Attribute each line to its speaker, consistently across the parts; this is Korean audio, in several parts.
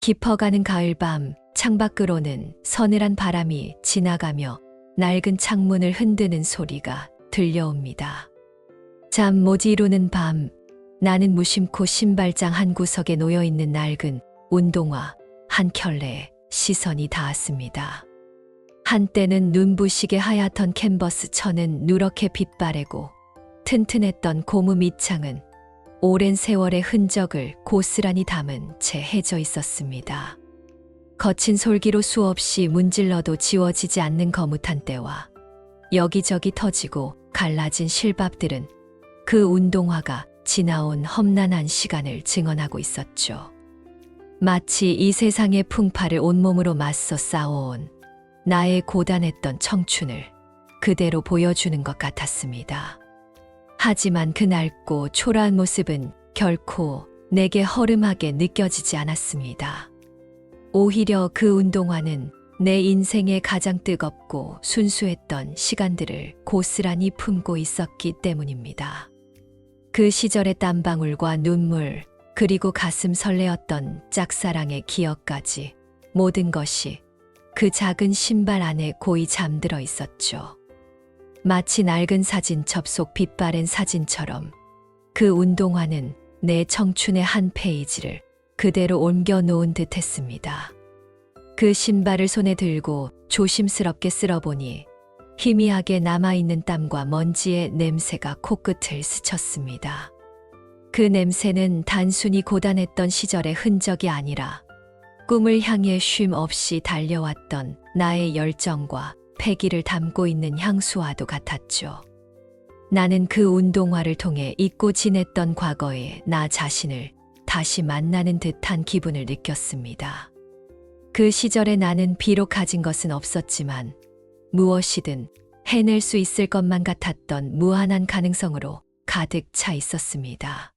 Speaker 1: 깊어가는 가을밤, 창밖으로는 서늘한 바람이 지나가며 낡은 창문을 흔드는 소리가 들려옵니다. 잠 못 이루는 밤, 나는 무심코 신발장 한 구석에 놓여있는 낡은 운동화 한 켤레에 시선이 닿았습니다. 한때는 눈부시게 하얗던 캔버스 천은 누렇게 빛바래고 튼튼했던 고무 밑창은 오랜 세월의 흔적을 고스란히 담은 채 해져 있었습니다. 거친 솔기로 수없이 문질러도 지워지지 않는 거뭇한 때와 여기저기 터지고 갈라진 실밥들은 그 운동화가 지나온 험난한 시간을 증언하고 있었죠. 마치 이 세상의 풍파를 온몸으로 맞서 싸워온 나의 고단했던 청춘을 그대로 보여주는 것 같았습니다. 하지만 그 낡고 초라한 모습은 결코 내게 허름하게 느껴지지 않았습니다. 오히려 그 운동화는 내 인생의 가장 뜨겁고 순수했던 시간들을 고스란히 품고 있었기 때문입니다. 그 시절의 땀방울과 눈물, 그리고 가슴 설레었던 짝사랑의 기억까지 모든 것이 그 작은 신발 안에 고이 잠들어 있었죠. 마치 낡은 사진첩 속 빛바랜 사진처럼 그 운동화는 내 청춘의 한 페이지를 그대로 옮겨 놓은 듯 했습니다. 그 신발을 손에 들고 조심스럽게 쓸어보니 희미하게 남아있는 땀과 먼지의 냄새가 코끝을 스쳤습니다. 그 냄새는 단순히 고단했던 시절의 흔적이 아니라 꿈을 향해 쉼 없이 달려왔던 나의 열정과 패기를 담고 있는 향수와도 같았죠. 나는 그 운동화를 통해 잊고 지냈던 과거의 나 자신을 다시 만나는 듯한 기분을 느꼈습니다. 그 시절에 나는 비록 가진 것은 없었지만 무엇이든 해낼 수 있을 것만 같았던 무한한 가능성으로 가득 차 있었습니다.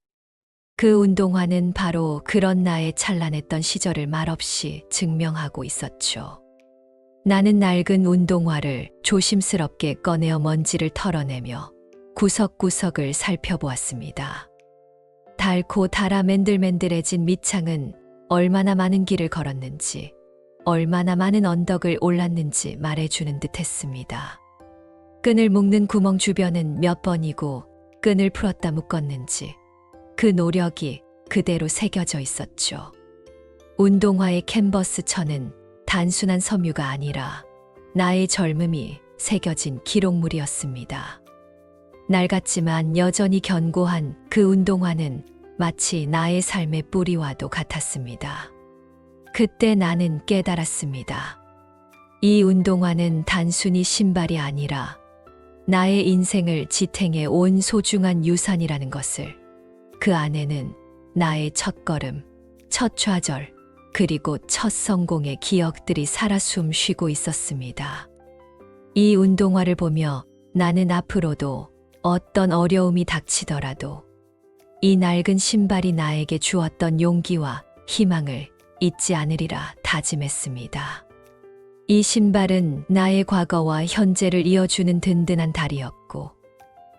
Speaker 1: 그 운동화는 바로 그런 나의 찬란했던 시절을 말없이 증명하고 있었죠. 나는 낡은 운동화를 조심스럽게 꺼내어 먼지를 털어내며 구석구석을 살펴보았습니다. 닳고 닳아 맨들맨들해진 밑창은 얼마나 많은 길을 걸었는지, 얼마나 많은 언덕을 올랐는지 말해주는 듯 했습니다. 끈을 묶는 구멍 주변은 몇 번이고 끈을 풀었다 묶었는지 그 노력이 그대로 새겨져 있었죠. 운동화의 캔버스 천은 단순한 섬유가 아니라 나의 젊음이 새겨진 기록물이었습니다. 낡았지만 여전히 견고한 그 운동화는 마치 나의 삶의 뿌리와도 같았습니다. 그때 나는 깨달았습니다. 이 운동화는 단순히 신발이 아니라 나의 인생을 지탱해 온 소중한 유산이라는 것을. 그 안에는 나의 첫걸음, 첫 좌절, 그리고 첫 성공의 기억들이 살아 숨쉬고 있었습니다. 이 운동화를 보며 나는 앞으로도 어떤 어려움이 닥치더라도 이 낡은 신발이 나에게 주었던 용기와 희망을 잊지 않으리라 다짐했습니다. 이 신발은 나의 과거와 현재를 이어주는 든든한 다리였고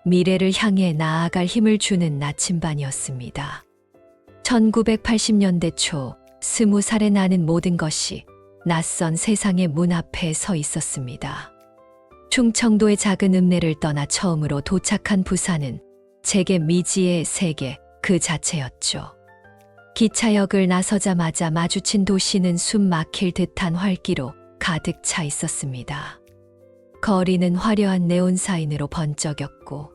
Speaker 1: 미래를 향해 나아갈 힘을 주는 나침반이었습니다. 1980년대 초 20살에 나는 모든 것이 낯선 세상의 문 앞에 서 있었습니다. 충청도의 작은 읍내를 떠나 처음으로 도착한 부산은 제게 미지의 세계 그 자체였죠. 기차역을 나서자마자 마주친 도시는 숨 막힐 듯한 활기로 가득 차 있었습니다. 거리는 화려한 네온 사인으로 번쩍였고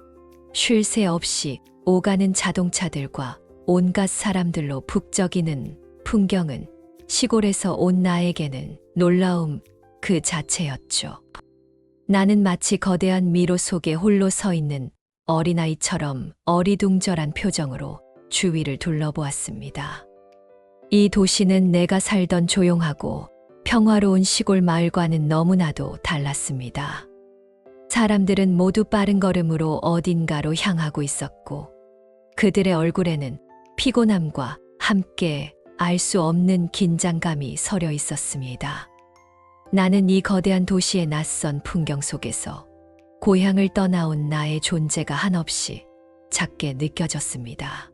Speaker 1: 쉴 새 없이 오가는 자동차들과 온갖 사람들로 북적이는 풍경은 시골에서 온 나에게는 놀라움 그 자체였죠. 나는 마치 거대한 미로 속에 홀로 서 있는 어린아이처럼 어리둥절한 표정으로 주위를 둘러보았습니다. 이 도시는 내가 살던 조용하고 평화로운 시골 마을과는 너무나도 달랐습니다. 사람들은 모두 빠른 걸음으로 어딘가로 향하고 있었고 그들의 얼굴에는 피곤함과 함께 알 수 없는 긴장감이 서려 있었습니다. 나는 이 거대한 도시의 낯선 풍경 속에서 고향을 떠나온 나의 존재가 한없이 작게 느껴졌습니다.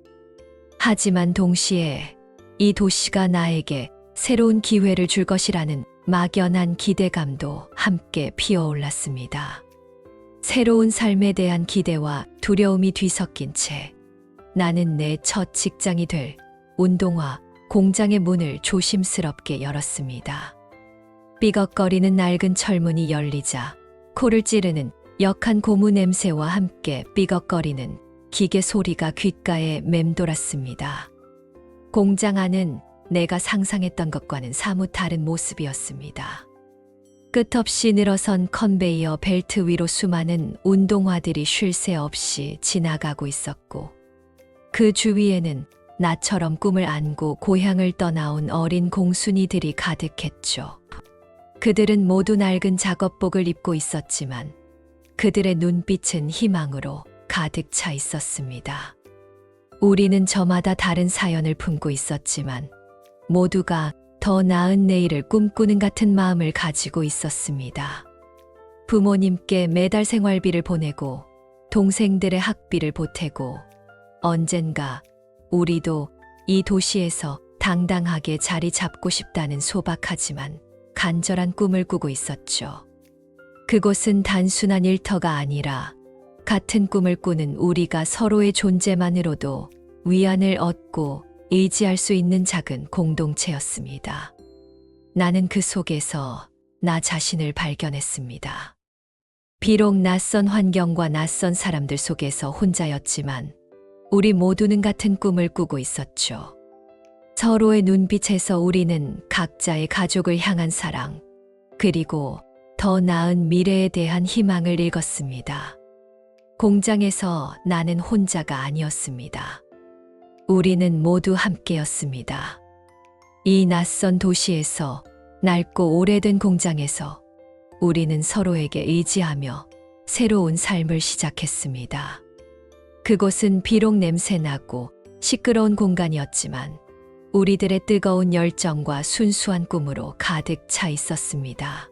Speaker 1: 하지만 동시에 이 도시가 나에게 새로운 기회를 줄 것이라는 막연한 기대감도 함께 피어올랐습니다. 새로운 삶에 대한 기대와 두려움이 뒤섞인 채 나는 내 첫 직장이 될 운동화 공장의 문을 조심스럽게 열었습니다. 삐걱거리는 낡은 철문이 열리자 코를 찌르는 역한 고무 냄새와 함께 삐걱거리는 기계 소리가 귓가에 맴돌았습니다. 공장 안은 내가 상상했던 것과는 사뭇 다른 모습이었습니다. 끝없이 늘어선 컨베이어 벨트 위로 수많은 운동화들이 쉴 새 없이 지나가고 있었고 그 주위에는 나처럼 꿈을 안고 고향을 떠나온 어린 공순이들이 가득했죠. 그들은 모두 낡은 작업복을 입고 있었지만 그들의 눈빛은 희망으로 가득 차 있었습니다. 우리는 저마다 다른 사연을 품고 있었지만 모두가 더 나은 내일을 꿈꾸는 같은 마음을 가지고 있었습니다. 부모님께 매달 생활비를 보내고 동생들의 학비를 보태고 언젠가 우리도 이 도시에서 당당하게 자리 잡고 싶다는 소박하지만 간절한 꿈을 꾸고 있었죠. 그곳은 단순한 일터가 아니라 같은 꿈을 꾸는 우리가 서로의 존재만으로도 위안을 얻고 의지할 수 있는 작은 공동체였습니다. 나는 그 속에서 나 자신을 발견했습니다. 비록 낯선 환경과 낯선 사람들 속에서 혼자였지만 우리 모두는 같은 꿈을 꾸고 있었죠. 서로의 눈빛에서 우리는 각자의 가족을 향한 사랑, 그리고 더 나은 미래에 대한 희망을 읽었습니다. 공장에서 나는 혼자가 아니었습니다. 우리는 모두 함께였습니다. 이 낯선 도시에서 낡고 오래된 공장에서 우리는 서로에게 의지하며 새로운 삶을 시작했습니다. 그곳은 비록 냄새나고 시끄러운 공간이었지만 우리들의 뜨거운 열정과 순수한 꿈으로 가득 차 있었습니다.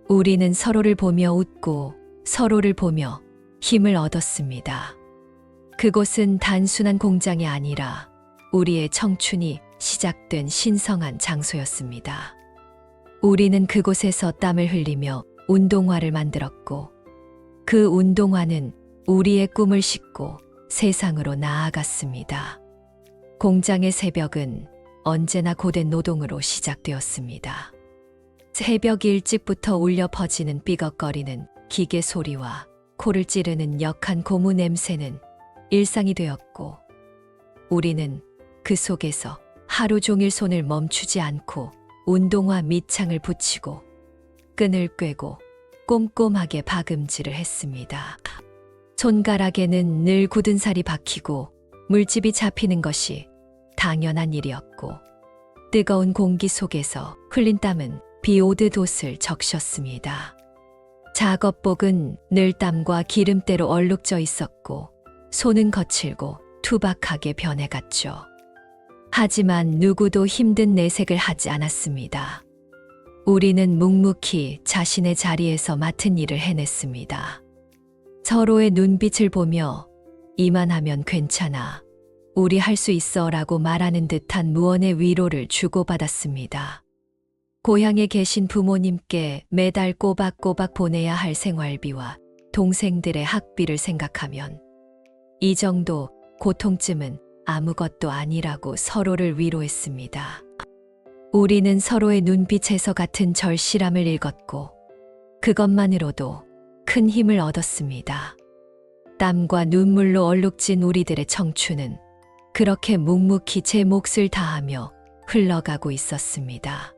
Speaker 1: 우리는 서로를 보며 웃고 서로를 보며 힘을 얻었습니다. 그곳은 단순한 공장이 아니라 우리의 청춘이 시작된 신성한 장소였습니다. 우리는 그곳에서 땀을 흘리며 운동화를 만들었고 그 운동화는 우리의 꿈을 싣고 세상으로 나아갔습니다. 공장의 새벽은 언제나 고된 노동으로 시작되었습니다. 새벽 일찍부터 울려 퍼지는 삐걱거리는 기계 소리와 코를 찌르는 역한 고무 냄새는 일상이 되었고 우리는 그 속에서 하루 종일 손을 멈추지 않고 운동화 밑창을 붙이고 끈을 꿰고 꼼꼼하게 박음질을 했습니다. 손가락에는 늘 굳은 살이 박히고 물집이 잡히는 것이 당연한 일이었고 뜨거운 공기 속에서 흘린 땀은 비 오듯 옷을 적셨습니다. 작업복은 늘 땀과 기름때로 얼룩져 있었고 손은 거칠고 투박하게 변해갔죠. 하지만 누구도 힘든 내색을 하지 않았습니다. 우리는 묵묵히 자신의 자리에서 맡은 일을 해냈습니다. 서로의 눈빛을 보며 이만하면 괜찮아, 우리 할 수 있어 라고 말하는 듯한 무언의 위로를 주고받았습니다. 고향에 계신 부모님께 매달 꼬박꼬박 보내야 할 생활비와 동생들의 학비를 생각하면 이 정도 고통쯤은 아무것도 아니라고 서로를 위로했습니다. 우리는 서로의 눈빛에서 같은 절실함을 읽었고 그것만으로도 큰 힘을 얻었습니다. 땀과 눈물로 얼룩진 우리들의 청춘은 그렇게 묵묵히 제 몫을 다하며 흘러가고 있었습니다.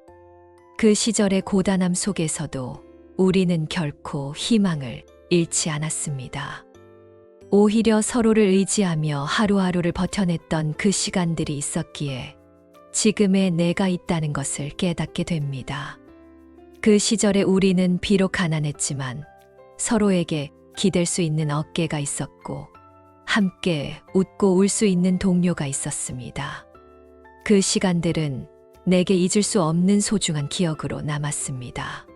Speaker 1: 그 시절의 고단함 속에서도 우리는 결코 희망을 잃지 않았습니다. 오히려 서로를 의지하며 하루하루를 버텨냈던 그 시간들이 있었기에 지금의 내가 있다는 것을 깨닫게 됩니다. 그 시절에 우리는 비록 가난했지만 서로에게 기댈 수 있는 어깨가 있었고 함께 웃고 울 수 있는 동료가 있었습니다. 그 시간들은 내게 잊을 수 없는 소중한 기억으로 남았습니다.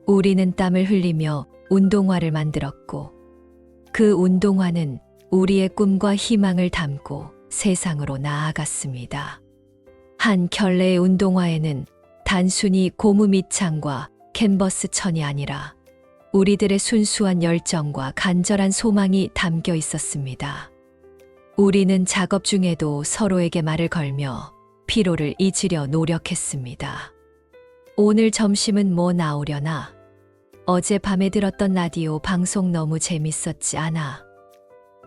Speaker 1: 우리는 땀을 흘리며 운동화를 만들었고 그 운동화는 우리의 꿈과 희망을 담고 세상으로 나아갔습니다. 한 켤레의 운동화에는 단순히 고무 밑창과 캔버스 천이 아니라 우리들의 순수한 열정과 간절한 소망이 담겨 있었습니다. 우리는 작업 중에도 서로에게 말을 걸며 피로를 잊으려 노력했습니다. 오늘 점심은 뭐 나오려나? 어제 밤에 들었던 라디오 방송 너무 재밌었지 않아?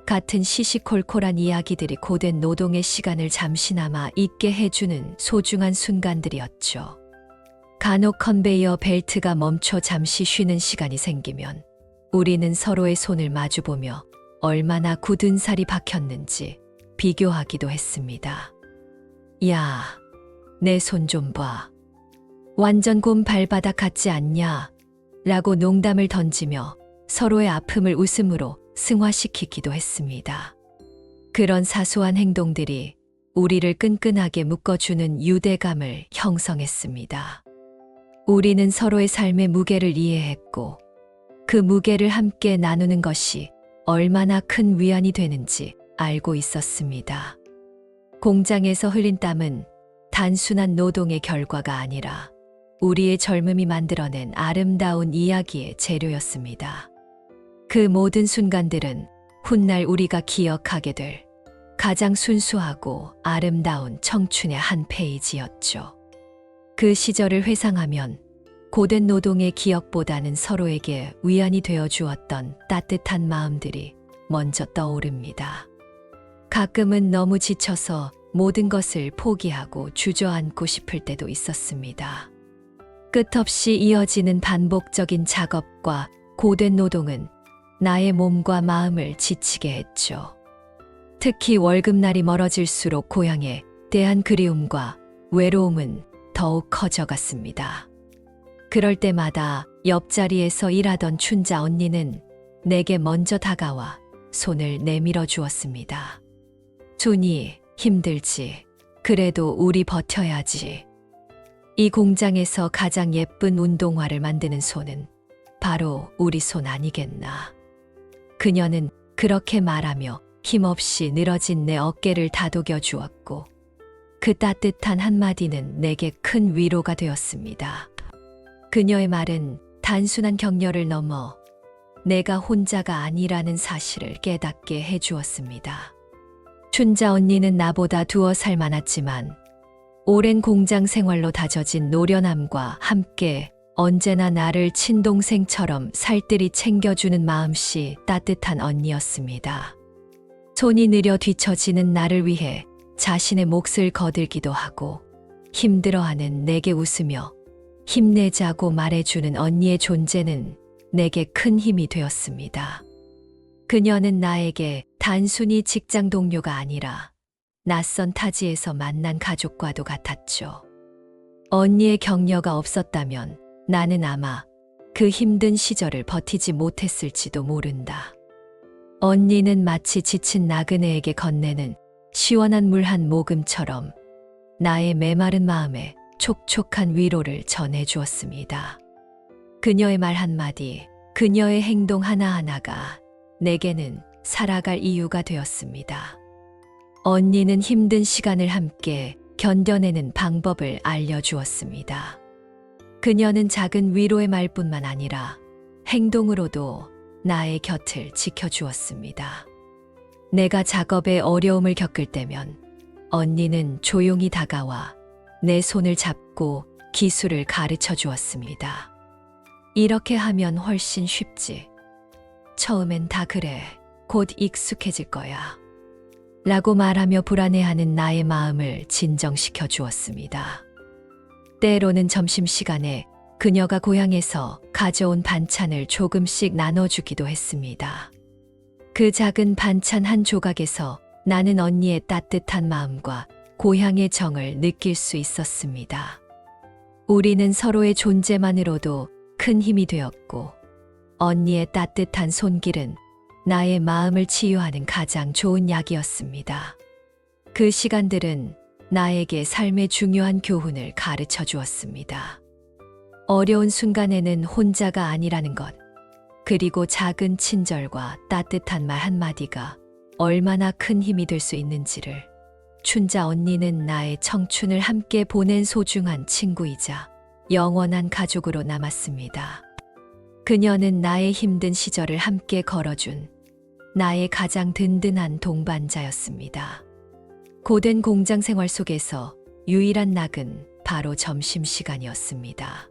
Speaker 1: 같은 시시콜콜한 이야기들이 고된 노동의 시간을 잠시나마 잊게 해주는 소중한 순간들이었죠. 간혹 컨베이어 벨트가 멈춰 잠시 쉬는 시간이 생기면 우리는 서로의 손을 마주보며 얼마나 굳은 살이 박혔는지 비교하기도 했습니다. 야, 내 손 좀 봐. 완전 곰 발바닥 같지 않냐? 라고 농담을 던지며 서로의 아픔을 웃음으로 승화시키기도 했습니다. 그런 사소한 행동들이 우리를 끈끈하게 묶어주는 유대감을 형성했습니다. 우리는 서로의 삶의 무게를 이해했고 그 무게를 함께 나누는 것이 얼마나 큰 위안이 되는지 알고 있었습니다. 공장에서 흘린 땀은 단순한 노동의 결과가 아니라 우리의 젊음이 만들어낸 아름다운 이야기의 재료였습니다. 그 모든 순간들은 훗날 우리가 기억하게 될 가장 순수하고 아름다운 청춘의 한 페이지였죠. 그 시절을 회상하면 고된 노동의 기억보다는 서로에게 위안이 되어 주었던 따뜻한 마음들이 먼저 떠오릅니다. 가끔은 너무 지쳐서 모든 것을 포기하고 주저앉고 싶을 때도 있었습니다. 끝없이 이어지는 반복적인 작업과 고된 노동은 나의 몸과 마음을 지치게 했죠. 특히 월급날이 멀어질수록 고향에 대한 그리움과 외로움은 더욱 커져갔습니다. 그럴 때마다 옆자리에서 일하던 춘자 언니는 내게 먼저 다가와 손을 내밀어 주었습니다. 준이, 힘들지. 그래도 우리 버텨야지. 이 공장에서 가장 예쁜 운동화를 만드는 손은 바로 우리 손 아니겠나. 그녀는 그렇게 말하며 힘없이 늘어진 내 어깨를 다독여 주었고 그 따뜻한 한마디는 내게 큰 위로가 되었습니다. 그녀의 말은 단순한 격려를 넘어 내가 혼자가 아니라는 사실을 깨닫게 해주었습니다. 춘자 언니는 나보다 2살 많았지만 오랜 공장 생활로 다져진 노련함과 함께 언제나 나를 친동생처럼 살뜰히 챙겨주는 마음씨 따뜻한 언니였습니다. 손이 느려 뒤처지는 나를 위해 자신의 몫을 거들기도 하고 힘들어하는 내게 웃으며 힘내자고 말해주는 언니의 존재는 내게 큰 힘이 되었습니다. 그녀는 나에게 단순히 직장 동료가 아니라 낯선 타지에서 만난 가족과도 같았죠. 언니의 격려가 없었다면 나는 아마 그 힘든 시절을 버티지 못했을지도 모른다. 언니는 마치 지친 나그네에게 건네는 시원한 물 한 모금처럼 나의 메마른 마음에 촉촉한 위로를 전해주었습니다. 그녀의 말 한마디, 그녀의 행동 하나하나가 내게는 살아갈 이유가 되었습니다. 언니는 힘든 시간을 함께 견뎌내는 방법을 알려주었습니다. 그녀는 작은 위로의 말뿐만 아니라 행동으로도 나의 곁을 지켜주었습니다. 내가 작업에 어려움을 겪을 때면 언니는 조용히 다가와 내 손을 잡고 기술을 가르쳐 주었습니다. 이렇게 하면 훨씬 쉽지. 처음엔 다 그래. 곧 익숙해질 거야. 라고 말하며 불안해하는 나의 마음을 진정시켜 주었습니다. 때로는 점심시간에 그녀가 고향에서 가져온 반찬을 조금씩 나눠주기도 했습니다. 그 작은 반찬 한 조각에서 나는 언니의 따뜻한 마음과 고향의 정을 느낄 수 있었습니다. 우리는 서로의 존재만으로도 큰 힘이 되었고 언니의 따뜻한 손길은 나의 마음을 치유하는 가장 좋은 약이었습니다. 그 시간들은 나에게 삶의 중요한 교훈을 가르쳐 주었습니다. 어려운 순간에는 혼자가 아니라는 것, 그리고 작은 친절과 따뜻한 말 한마디가 얼마나 큰 힘이 될 수 있는지를 춘자 언니는 나의 청춘을 함께 보낸 소중한 친구이자 영원한 가족으로 남았습니다. 그녀는 나의 힘든 시절을 함께 걸어준 나의 가장 든든한 동반자였습니다. 고된 공장 생활 속에서 유일한 낙은 바로 점심시간이었습니다.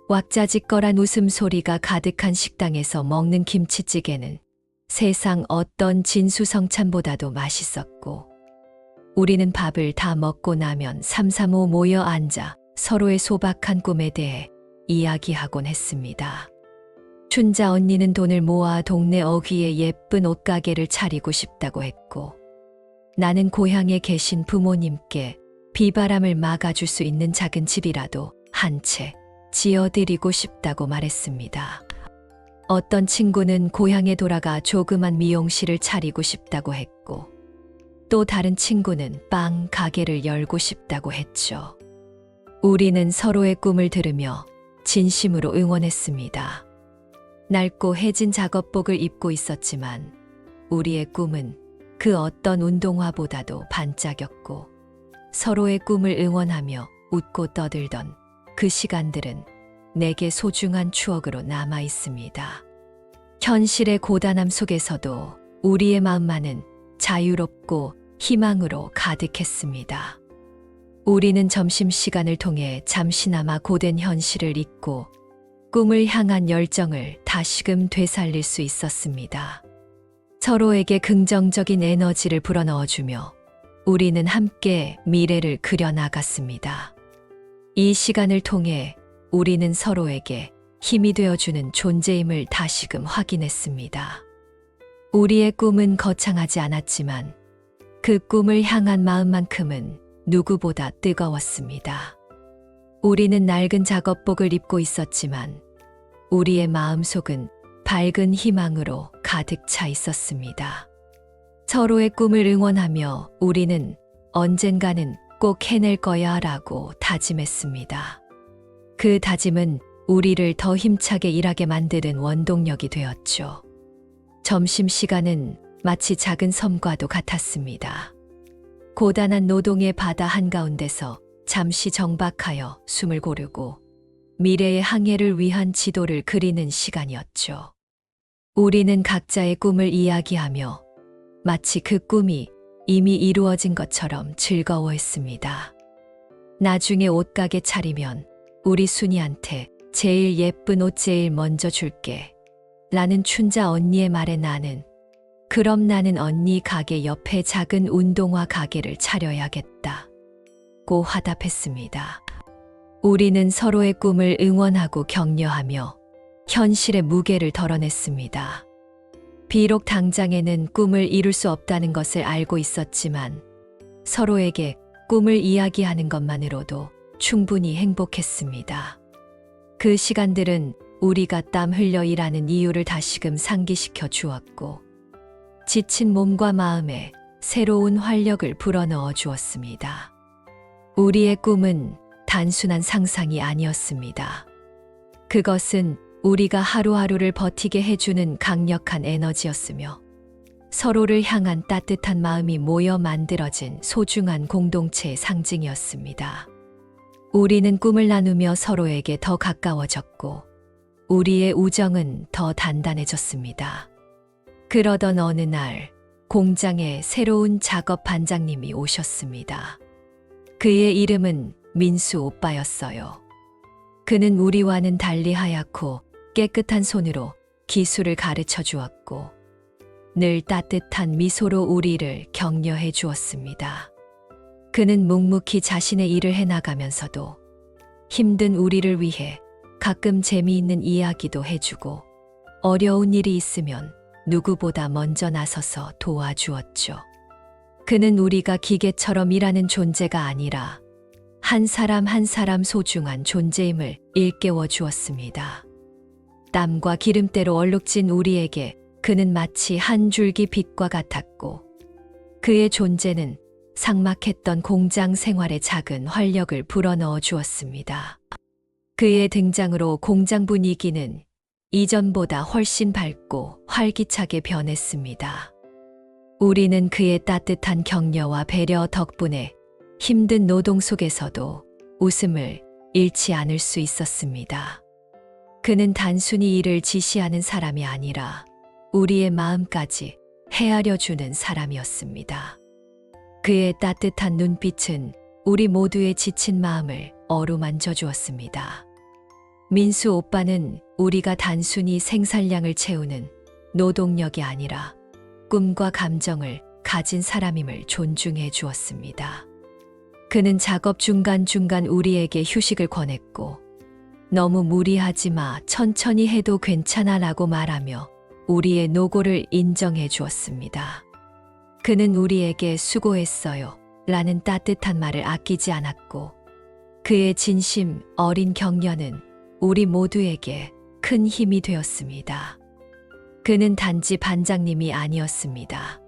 Speaker 1: 왁자지껄한 웃음소리가 가득한 식당에서 먹는 김치찌개는 세상 어떤 진수성찬보다도 맛있었고, 우리는 밥을 다 먹고 나면 삼삼오오 모여 앉아 서로의 소박한 꿈에 대해 이야기하곤 했습니다. 춘자 언니는 돈을 모아 동네 어귀에 예쁜 옷가게를 차리고 싶다고 했고, 나는 고향에 계신 부모님께 비바람을 막아줄 수 있는 작은 집이라도 한 채 지어드리고 싶다고 말했습니다. 어떤 친구는 고향에 돌아가 조그만 미용실을 차리고 싶다고 했고, 또 다른 친구는 빵 가게를 열고 싶다고 했죠. 우리는 서로의 꿈을 들으며 진심으로 응원했습니다. 낡고 해진 작업복을 입고 있었지만 우리의 꿈은 그 어떤 운동화보다도 반짝였고, 서로의 꿈을 응원하며 웃고 떠들던 그 시간들은 내게 소중한 추억으로 남아 있습니다. 현실의 고단함 속에서도 우리의 마음만은 자유롭고 희망으로 가득했습니다. 우리는 점심시간을 통해 잠시나마 고된 현실을 잊고 꿈을 향한 열정을 다시금 되살릴 수 있었습니다. 서로에게 긍정적인 에너지를 불어넣어주며 우리는 함께 미래를 그려나갔습니다. 이 시간을 통해 우리는 서로에게 힘이 되어주는 존재임을 다시금 확인했습니다. 우리의 꿈은 거창하지 않았지만 그 꿈을 향한 마음만큼은 누구보다 뜨거웠습니다. 우리는 낡은 작업복을 입고 있었지만 우리의 마음속은 밝은 희망으로 가득 차 있었습니다. 서로의 꿈을 응원하며 우리는 언젠가는 꼭 해낼 거야 라고 다짐했습니다. 그 다짐은 우리를 더 힘차게 일하게 만드는 원동력이 되었죠. 점심시간은 마치 작은 섬과도 같았습니다. 고단한 노동의 바다 한가운데서 잠시 정박하여 숨을 고르고 미래의 항해를 위한 지도를 그리는 시간이었죠. 우리는 각자의 꿈을 이야기하며 마치 그 꿈이 이미 이루어진 것처럼 즐거워했습니다. 나중에 옷가게 차리면 우리 순이한테 제일 예쁜 옷 제일 먼저 줄게 라는 춘자 언니의 말에 나는 그럼 나는 언니 가게 옆에 작은 운동화 가게를 차려야겠다 고 화답했습니다. 우리는 서로의 꿈을 응원하고 격려하며 현실의 무게를 덜어냈습니다. 비록 당장에는 꿈을 이룰 수 없다는 것을 알고 있었지만 서로에게 꿈을 이야기하는 것만으로도 충분히 행복했습니다. 그 시간들은 우리가 땀 흘려 일하는 이유를 다시금 상기시켜 주었고 지친 몸과 마음에 새로운 활력을 불어넣어 주었습니다. 우리의 꿈은 단순한 상상이 아니었습니다. 그것은 우리가 하루하루를 버티게 해주는 강력한 에너지였으며 서로를 향한 따뜻한 마음이 모여 만들어진 소중한 공동체의 상징이었습니다. 우리는 꿈을 나누며 서로에게 더 가까워졌고 우리의 우정은 더 단단해졌습니다. 그러던 어느 날 공장에 새로운 작업 반장님이 오셨습니다. 그의 이름은 민수 오빠였어요. 그는 우리와는 달리 하얗고 깨끗한 손으로 기술을 가르쳐 주었고 늘 따뜻한 미소로 우리를 격려해 주었습니다. 그는 묵묵히 자신의 일을 해나가면서도 힘든 우리를 위해 가끔 재미있는 이야기도 해주고 어려운 일이 있으면 누구보다 먼저 나서서 도와주었죠. 그는 우리가 기계처럼 일하는 존재가 아니라 한 사람 한 사람 소중한 존재임을 일깨워 주었습니다. 땀과 기름때로 얼룩진 우리에게 그는 마치 한 줄기 빛과 같았고 그의 존재는 삭막했던 공장 생활에 작은 활력을 불어넣어 주었습니다. 그의 등장으로 공장 분위기는 이전보다 훨씬 밝고 활기차게 변했습니다. 우리는 그의 따뜻한 격려와 배려 덕분에 힘든 노동 속에서도 웃음을 잃지 않을 수 있었습니다. 그는 단순히 일을 지시하는 사람이 아니라 우리의 마음까지 헤아려 주는 사람이었습니다. 그의 따뜻한 눈빛은 우리 모두의 지친 마음을 어루만져 주었습니다. 민수 오빠는 우리가 단순히 생산량을 채우는 노동력이 아니라 꿈과 감정을 가진 사람임을 존중해 주었습니다. 그는 작업 중간중간 우리에게 휴식을 권했고, 너무 무리하지 마, 천천히 해도 괜찮아 라고 말하며 우리의 노고를 인정해 주었습니다. 그는 우리에게 수고했어요 라는 따뜻한 말을 아끼지 않았고, 그의 진심 어린 격려는 우리 모두에게 큰 힘이 되었습니다. 그는 단지 반장님이 아니었습니다.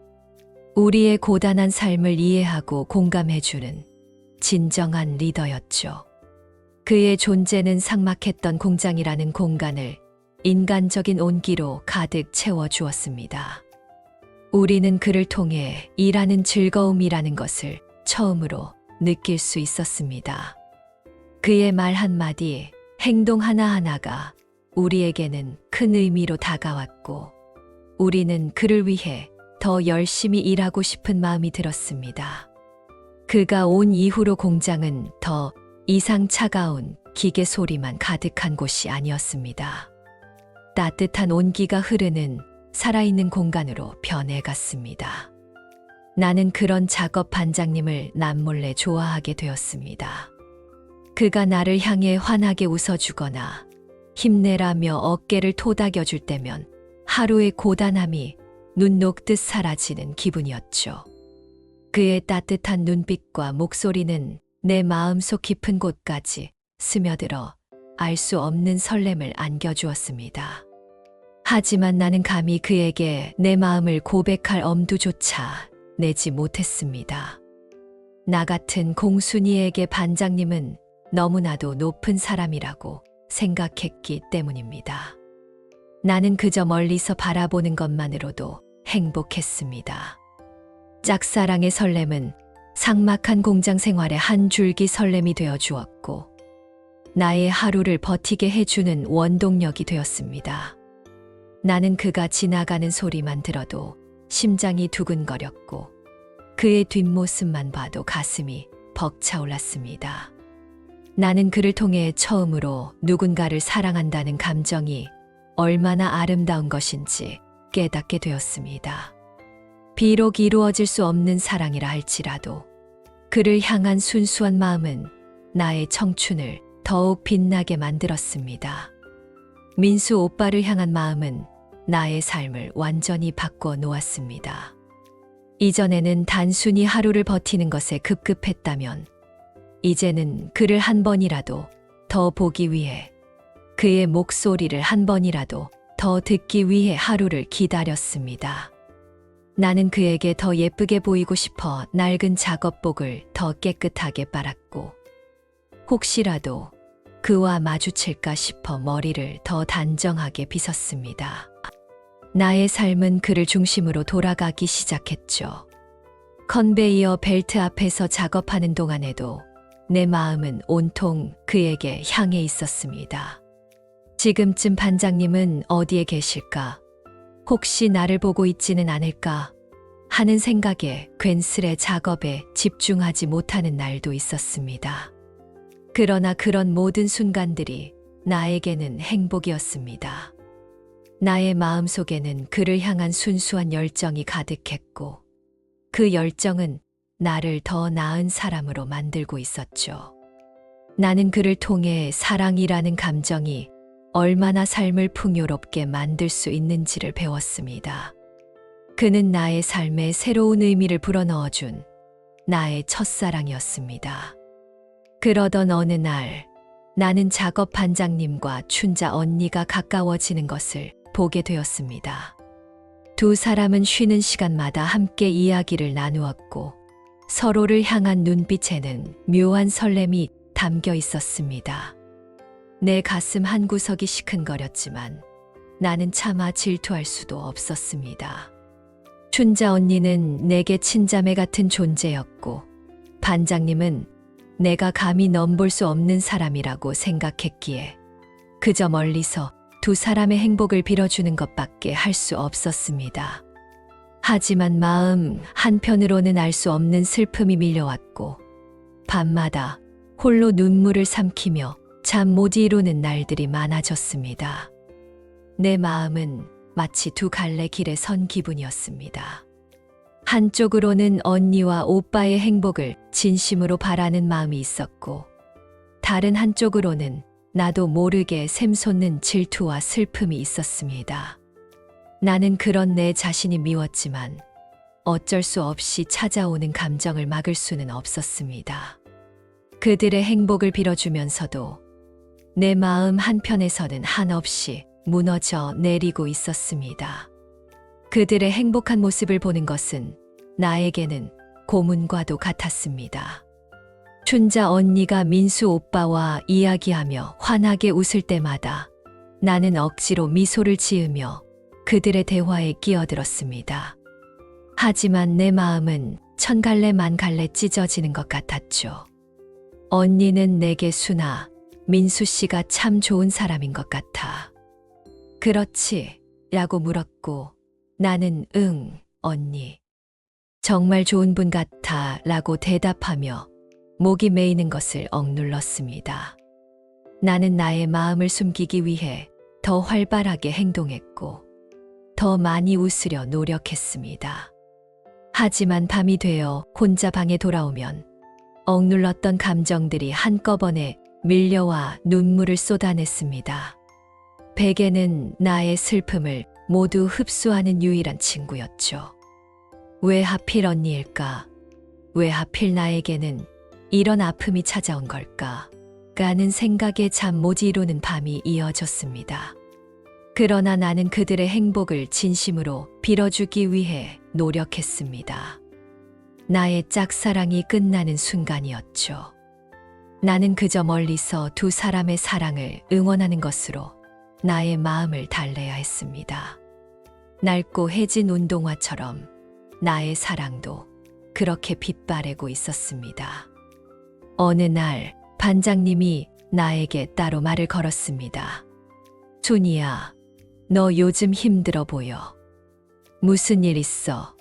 Speaker 1: 우리의 고단한 삶을 이해하고 공감해주는 진정한 리더였죠. 그의 존재는 삭막했던 공장이라는 공간을 인간적인 온기로 가득 채워주었습니다. 우리는 그를 통해 일하는 즐거움이라는 것을 처음으로 느낄 수 있었습니다. 그의 말 한마디, 행동 하나하나가 우리에게는 큰 의미로 다가왔고, 우리는 그를 위해 더 열심히 일하고 싶은 마음이 들었습니다. 그가 온 이후로 공장은 더 이상 차가운 기계 소리만 가득한 곳이 아니었습니다. 따뜻한 온기가 흐르는 살아있는 공간으로 변해갔습니다. 나는 그런 작업 반장님을 남몰래 좋아하게 되었습니다. 그가 나를 향해 환하게 웃어주거나 힘내라며 어깨를 토닥여줄 때면 하루의 고단함이 눈 녹듯 사라지는 기분이었죠. 그의 따뜻한 눈빛과 목소리는 내 마음속 깊은 곳까지 스며들어 알 수 없는 설렘을 안겨주었습니다. 하지만 나는 감히 그에게 내 마음을 고백할 엄두조차 내지 못했습니다. 나 같은 공순이에게 반장님은 너무나도 높은 사람이라고 생각했기 때문입니다. 나는 그저 멀리서 바라보는 것만으로도 행복했습니다. 짝사랑의 설렘은 삭막한 공장 생활의 한 줄기 설렘이 되어 주었고, 나의 하루를 버티게 해주는 원동력이 되었습니다. 나는 그가 지나가는 소리만 들어도 심장이 두근거렸고, 그의 뒷모습만 봐도 가슴이 벅차올랐습니다. 나는 그를 통해 처음으로 누군가를 사랑한다는 감정이 얼마나 아름다운 것인지 깨닫게 되었습니다. 비록 이루어질 수 없는 사랑이라 할지라도 그를 향한 순수한 마음은 나의 청춘을 더욱 빛나게 만들었습니다. 민수 오빠를 향한 마음은 나의 삶을 완전히 바꿔 놓았습니다. 이전에는 단순히 하루를 버티는 것에 급급했다면, 이제는 그를 한 번이라도 더 보기 위해, 그의 목소리를 한 번이라도 더 듣기 위해 하루를 기다렸습니다. 나는 그에게 더 예쁘게 보이고 싶어 낡은 작업복을 더 깨끗하게 빨았고, 혹시라도 그와 마주칠까 싶어 머리를 더 단정하게 빗었습니다. 나의 삶은 그를 중심으로 돌아가기 시작했죠. 컨베이어 벨트 앞에서 작업하는 동안에도 내 마음은 온통 그에게 향해 있었습니다. 지금쯤 반장님은 어디에 계실까? 혹시 나를 보고 있지는 않을까? 하는 생각에 괜스레 작업에 집중하지 못하는 날도 있었습니다. 그러나 그런 모든 순간들이 나에게는 행복이었습니다. 나의 마음속에는 그를 향한 순수한 열정이 가득했고, 그 열정은 나를 더 나은 사람으로 만들고 있었죠. 나는 그를 통해 사랑이라는 감정이 얼마나 삶을 풍요롭게 만들 수 있는지를 배웠습니다. 그는 나의 삶에 새로운 의미를 불어넣어준 나의 첫사랑이었습니다. 그러던 어느 날, 나는 작업 반장님과 춘자 언니가 가까워지는 것을 보게 되었습니다. 두 사람은 쉬는 시간마다 함께 이야기를 나누었고, 서로를 향한 눈빛에는 묘한 설렘이 담겨 있었습니다. 내 가슴 한구석이 시큰거렸지만 나는 차마 질투할 수도 없었습니다. 춘자 언니는 내게 친자매 같은 존재였고, 반장님은 내가 감히 넘볼 수 없는 사람이라고 생각했기에 그저 멀리서 두 사람의 행복을 빌어주는 것밖에 할 수 없었습니다. 하지만 마음 한편으로는 알 수 없는 슬픔이 밀려왔고, 밤마다 홀로 눈물을 삼키며 잠 못 이루는 날들이 많아졌습니다. 내 마음은 마치 두 갈래 길에 선 기분이었습니다. 한쪽으로는 언니와 오빠의 행복을 진심으로 바라는 마음이 있었고, 다른 한쪽으로는 나도 모르게 샘솟는 질투와 슬픔이 있었습니다. 나는 그런 내 자신이 미웠지만 어쩔 수 없이 찾아오는 감정을 막을 수는 없었습니다. 그들의 행복을 빌어주면서도 내 마음 한편에서는 한없이 무너져 내리고 있었습니다. 그들의 행복한 모습을 보는 것은 나에게는 고문과도 같았습니다. 춘자 언니가 민수 오빠와 이야기하며 환하게 웃을 때마다 나는 억지로 미소를 지으며 그들의 대화에 끼어들었습니다. 하지만 내 마음은 천 갈래 만 갈래 찢어지는 것 같았죠. 언니는 내게 순아, 민수 씨가 참 좋은 사람인 것 같아. 그렇지? 라고 물었고, 나는 응, 언니. 정말 좋은 분 같아 라고 대답하며 목이 메이는 것을 억눌렀습니다. 나는 나의 마음을 숨기기 위해 더 활발하게 행동했고, 더 많이 웃으려 노력했습니다. 하지만 밤이 되어 혼자 방에 돌아오면 억눌렀던 감정들이 한꺼번에 밀려와 눈물을 쏟아냈습니다. 베개는 나의 슬픔을 모두 흡수하는 유일한 친구였죠. 왜 하필 언니일까? 왜 하필 나에게는 이런 아픔이 찾아온 걸까? 라는 생각에 잠 못 이루는 밤이 이어졌습니다. 그러나 나는 그들의 행복을 진심으로 빌어주기 위해 노력했습니다. 나의 짝사랑이 끝나는 순간이었죠. 나는 그저 멀리서 두 사람의 사랑을 응원하는 것으로 나의 마음을 달래야 했습니다. 낡고 해진 운동화처럼 나의 사랑도 그렇게 빛바래고 있었습니다. 어느 날 반장님이 나에게 따로 말을 걸었습니다. 춘이야, 너 요즘 힘들어 보여. 무슨 일 있어?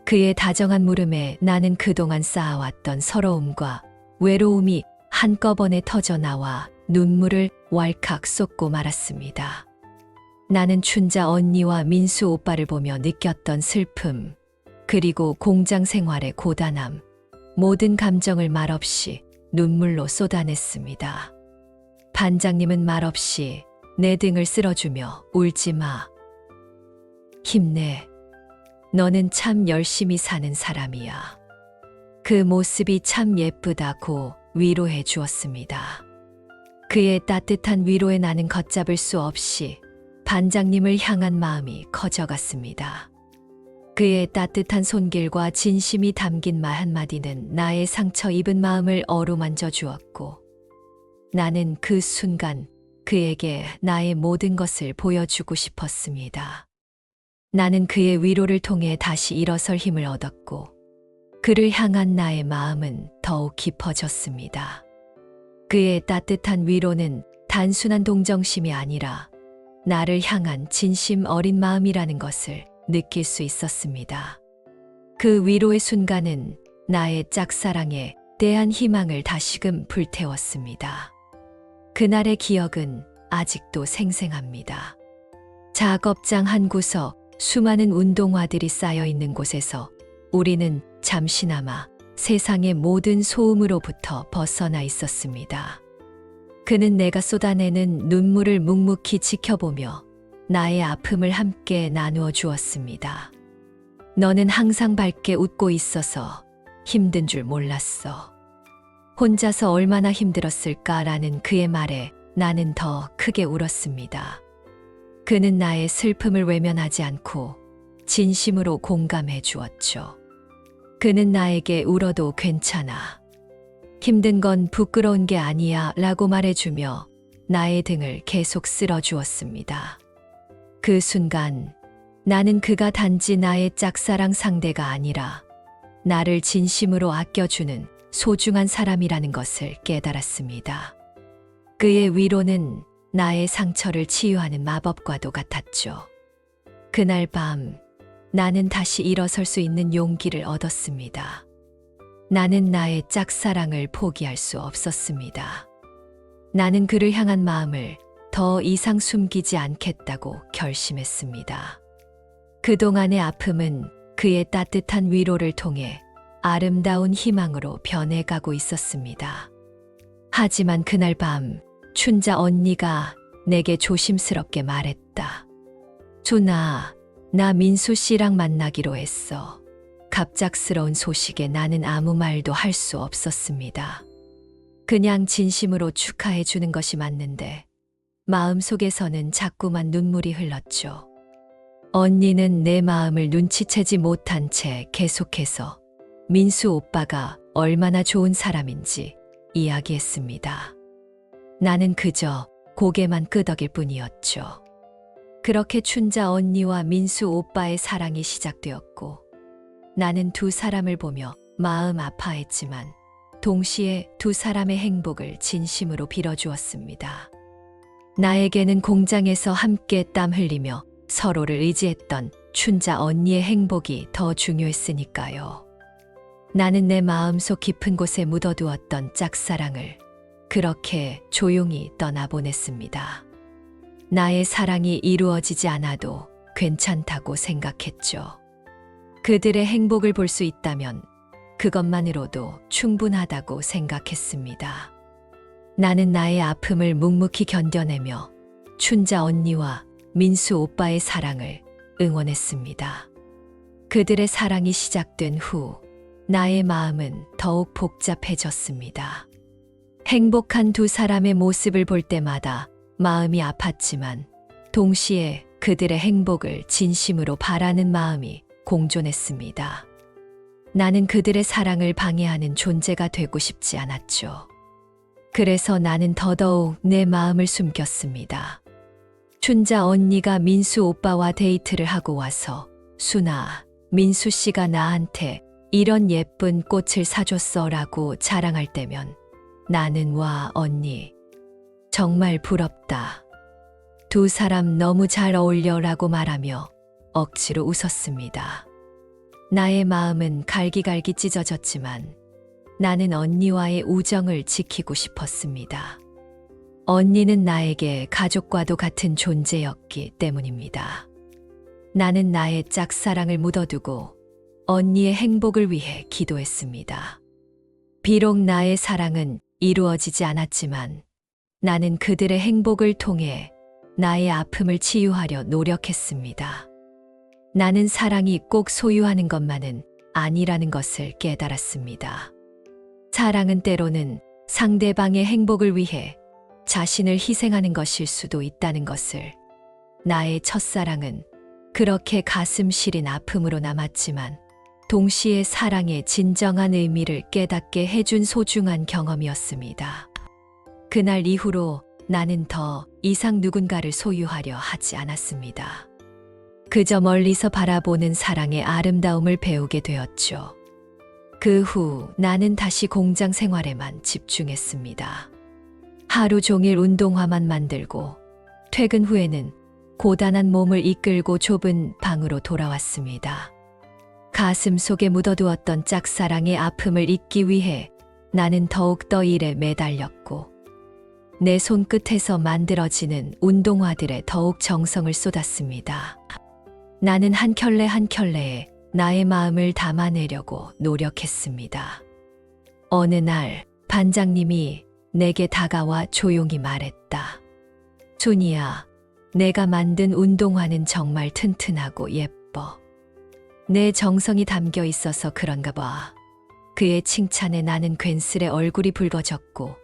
Speaker 1: 그의 다정한 물음에 나는 그동안 쌓아왔던 서러움과 외로움이 한꺼번에 터져나와 눈물을 왈칵 쏟고 말았습니다. 나는 춘자 언니와 민수 오빠를 보며 느꼈던 슬픔, 그리고 공장 생활의 고단함, 모든 감정을 말없이 눈물로 쏟아냈습니다. 반장님은 말없이 내 등을 쓸어주며 울지 마. 힘내. 너는 참 열심히 사는 사람이야. 그 모습이 참 예쁘다고 위로해 주었습니다. 그의 따뜻한 위로에 나는 걷잡을 수 없이 반장님을 향한 마음이 커져갔습니다. 그의 따뜻한 손길과 진심이 담긴 말 한마디는 나의 상처 입은 마음을 어루만져 주었고, 나는 그 순간 그에게 나의 모든 것을 보여주고 싶었습니다. 나는 그의 위로를 통해 다시 일어설 힘을 얻었고, 그를 향한 나의 마음은 더욱 깊어졌습니다. 그의 따뜻한 위로는 단순한 동정심이 아니라 나를 향한 진심 어린 마음이라는 것을 느낄 수 있었습니다. 그 위로의 순간은 나의 짝사랑에 대한 희망을 다시금 불태웠습니다. 그날의 기억은 아직도 생생합니다. 작업장 한 구석, 수많은 운동화들이 쌓여 있는 곳에서 우리는 잠시나마 세상의 모든 소음으로부터 벗어나 있었습니다. 그는 내가 쏟아내는 눈물을 묵묵히 지켜보며 나의 아픔을 함께 나누어 주었습니다. 너는 항상 밝게 웃고 있어서 힘든 줄 몰랐어. 혼자서 얼마나 힘들었을까라는 그의 말에 나는 더 크게 울었습니다. 그는 나의 슬픔을 외면하지 않고 진심으로 공감해 주었죠. 그는 나에게 울어도 괜찮아. 힘든 건 부끄러운 게 아니야 라고 말해주며 나의 등을 계속 쓸어주었습니다. 그 순간 나는 그가 단지 나의 짝사랑 상대가 아니라 나를 진심으로 아껴주는 소중한 사람이라는 것을 깨달았습니다. 그의 위로는 나의 상처를 치유하는 마법과도 같았죠. 그날 밤 나는 다시 일어설 수 있는 용기를 얻었습니다. 나는 나의 짝사랑을 포기할 수 없었습니다. 나는 그를 향한 마음을 더 이상 숨기지 않겠다고 결심했습니다. 그동안의 아픔은 그의 따뜻한 위로를 통해 아름다운 희망으로 변해가고 있었습니다. 하지만 그날 밤 춘자 언니가 내게 조심스럽게 말했다. 준아, 나 민수 씨랑 만나기로 했어. 갑작스러운 소식에 나는 아무 말도 할 수 없었습니다. 그냥 진심으로 축하해 주는 것이 맞는데 마음속에서는 자꾸만 눈물이 흘렀죠. 언니는 내 마음을 눈치채지 못한 채 계속해서 민수 오빠가 얼마나 좋은 사람인지 이야기했습니다. 나는 그저 고개만 끄덕일 뿐이었죠. 그렇게 춘자 언니와 민수 오빠의 사랑이 시작되었고 나는 두 사람을 보며 마음 아파했지만 동시에 두 사람의 행복을 진심으로 빌어주었습니다. 나에게는 공장에서 함께 땀 흘리며 서로를 의지했던 춘자 언니의 행복이 더 중요했으니까요. 나는 내 마음속 깊은 곳에 묻어두었던 짝사랑을 그렇게 조용히 떠나보냈습니다. 나의 사랑이 이루어지지 않아도 괜찮다고 생각했죠. 그들의 행복을 볼 수 있다면 그것만으로도 충분하다고 생각했습니다. 나는 나의 아픔을 묵묵히 견뎌내며 춘자 언니와 민수 오빠의 사랑을 응원했습니다. 그들의 사랑이 시작된 후 나의 마음은 더욱 복잡해졌습니다. 행복한 두 사람의 모습을 볼 때마다 마음이 아팠지만 동시에 그들의 행복을 진심으로 바라는 마음이 공존했습니다. 나는 그들의 사랑을 방해하는 존재가 되고 싶지 않았죠. 그래서 나는 더더욱 내 마음을 숨겼습니다. 춘자 언니가 민수 오빠와 데이트를 하고 와서 순아, 민수 씨가 나한테 이런 예쁜 꽃을 사줬어라고 자랑할 때면 나는 와 언니 정말 부럽다. 두 사람 너무 잘 어울려라고 말하며 억지로 웃었습니다. 나의 마음은 갈기갈기 찢어졌지만 나는 언니와의 우정을 지키고 싶었습니다. 언니는 나에게 가족과도 같은 존재였기 때문입니다. 나는 나의 짝사랑을 묻어두고 언니의 행복을 위해 기도했습니다. 비록 나의 사랑은 이루어지지 않았지만 나는 그들의 행복을 통해 나의 아픔을 치유하려 노력했습니다. 나는 사랑이 꼭 소유하는 것만은 아니라는 것을 깨달았습니다. 사랑은 때로는 상대방의 행복을 위해 자신을 희생하는 것일 수도 있다는 것을. 나의 첫사랑은 그렇게 가슴 시린 아픔으로 남았지만 동시에 사랑의 진정한 의미를 깨닫게 해준 소중한 경험이었습니다. 그날 이후로 나는 더 이상 누군가를 소유하려 하지 않았습니다. 그저 멀리서 바라보는 사랑의 아름다움을 배우게 되었죠. 그 후 나는 다시 공장 생활에만 집중했습니다. 하루 종일 운동화만 만들고 퇴근 후에는 고단한 몸을 이끌고 좁은 방으로 돌아왔습니다. 가슴 속에 묻어두었던 짝사랑의 아픔을 잊기 위해 나는 더욱더 일에 매달렸고 내 손끝에서 만들어지는 운동화들에 더욱 정성을 쏟았습니다. 나는 한 켤레 한 켤레에 나의 마음을 담아내려고 노력했습니다. 어느 날 반장님이 내게 다가와 조용히 말했다. 준이야, 내가 만든 운동화는 정말 튼튼하고 예뻐. 내 정성이 담겨 있어서 그런가 봐. 그의 칭찬에 나는 괜스레 얼굴이 붉어졌고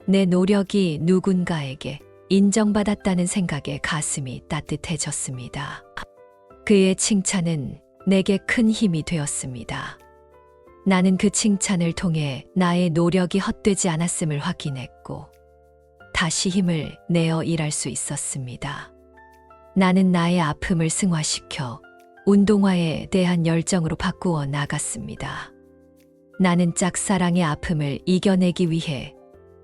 Speaker 1: 내 노력이 누군가에게 인정받았다는 생각에 가슴이 따뜻해졌습니다. 그의 칭찬은 내게 큰 힘이 되었습니다. 나는 그 칭찬을 통해 나의 노력이 헛되지 않았음을 확인했고 다시 힘을 내어 일할 수 있었습니다. 나는 나의 아픔을 승화시켜 운동화에 대한 열정으로 바꾸어 나갔습니다. 나는 짝사랑의 아픔을 이겨내기 위해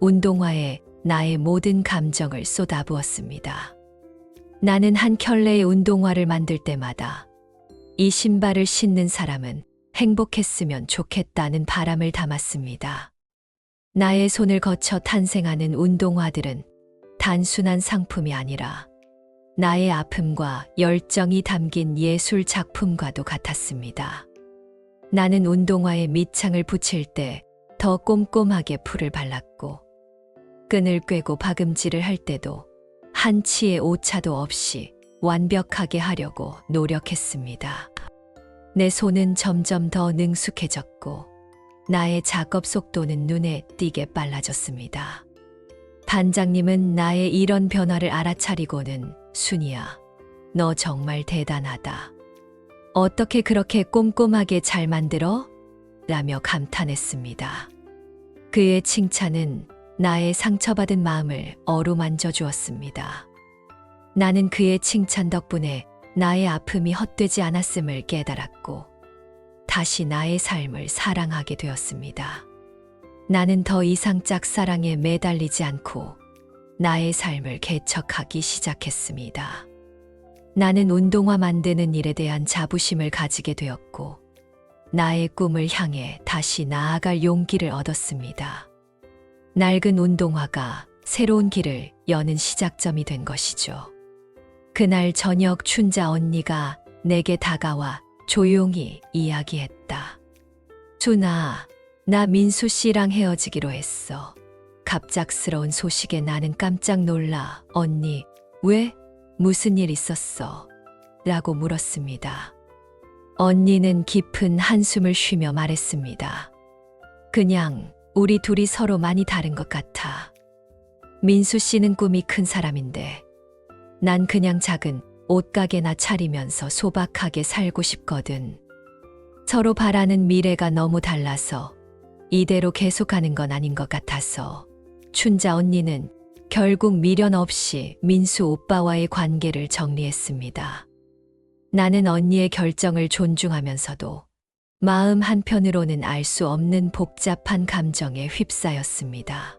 Speaker 1: 운동화에 나의 모든 감정을 쏟아부었습니다. 나는 한 켤레의 운동화를 만들 때마다 이 신발을 신는 사람은 행복했으면 좋겠다는 바람을 담았습니다. 나의 손을 거쳐 탄생하는 운동화들은 단순한 상품이 아니라 나의 아픔과 열정이 담긴 예술 작품과도 같았습니다. 나는 운동화에 밑창을 붙일 때 더 꼼꼼하게 풀을 발랐고, 끈을 꿰고 박음질을 할 때도 한 치의 오차도 없이 완벽하게 하려고 노력했습니다. 내 손은 점점 더 능숙해졌고 나의 작업 속도는 눈에 띄게 빨라졌습니다. 반장님은 나의 이런 변화를 알아차리고는 순이야, 너 정말 대단하다. 어떻게 그렇게 꼼꼼하게 잘 만들어? 라며 감탄했습니다. 그의 칭찬은 나의 상처받은 마음을 어루만져 주었습니다. 나는 그의 칭찬 덕분에 나의 아픔이 헛되지 않았음을 깨달았고 다시 나의 삶을 사랑하게 되었습니다. 나는 더 이상 짝사랑에 매달리지 않고 나의 삶을 개척하기 시작했습니다. 나는 운동화 만드는 일에 대한 자부심을 가지게 되었고 나의 꿈을 향해 다시 나아갈 용기를 얻었습니다. 낡은 운동화가 새로운 길을 여는 시작점이 된 것이죠. 그날 저녁 춘자 언니가 내게 다가와 조용히 이야기했다. 준아, 나 민수 씨랑 헤어지기로 했어. 갑작스러운 소식에 나는 깜짝 놀라 언니, 왜? 무슨 일 있었어? 라고 물었습니다. 언니는 깊은 한숨을 쉬며 말했습니다. 그냥 우리 둘이 서로 많이 다른 것 같아. 민수 씨는 꿈이 큰 사람인데 난 그냥 작은 옷가게나 차리면서 소박하게 살고 싶거든. 서로 바라는 미래가 너무 달라서 이대로 계속하는 건 아닌 것 같아서 춘자 언니는 결국 미련 없이 민수 오빠와의 관계를 정리했습니다. 나는 언니의 결정을 존중하면서도 마음 한편으로는 알 수 없는 복잡한 감정에 휩싸였습니다.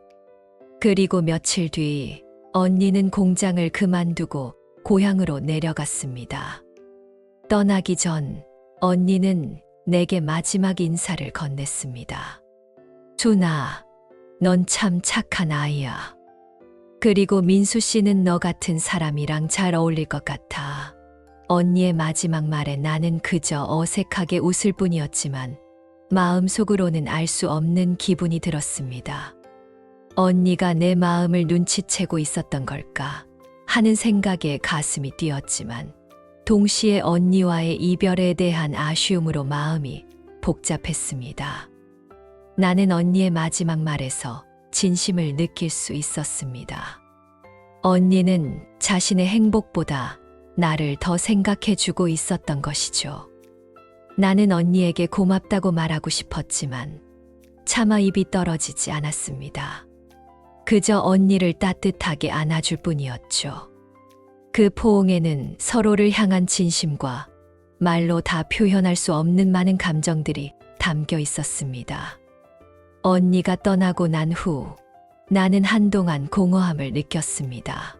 Speaker 1: 그리고 며칠 뒤 언니는 공장을 그만두고 고향으로 내려갔습니다. 떠나기 전 언니는 내게 마지막 인사를 건넸습니다. 준아, 넌 참 착한 아이야. 그리고 민수 씨는 너 같은 사람이랑 잘 어울릴 것 같아. 언니의 마지막 말에 나는 그저 어색하게 웃을 뿐이었지만 마음속으로는 알 수 없는 기분이 들었습니다. 언니가 내 마음을 눈치채고 있었던 걸까 하는 생각에 가슴이 뛰었지만 동시에 언니와의 이별에 대한 아쉬움으로 마음이 복잡했습니다. 나는 언니의 마지막 말에서 진심을 느낄 수 있었습니다. 언니는 자신의 행복보다 나를 더 생각해 주고 있었던 것이죠. 나는 언니에게 고맙다고 말하고 싶었지만 차마 입이 떨어지지 않았습니다. 그저 언니를 따뜻하게 안아줄 뿐이었죠. 그 포옹에는 서로를 향한 진심과 말로 다 표현할 수 없는 많은 감정들이 담겨 있었습니다. 언니가 떠나고 난 후 나는 한동안 공허함을 느꼈습니다.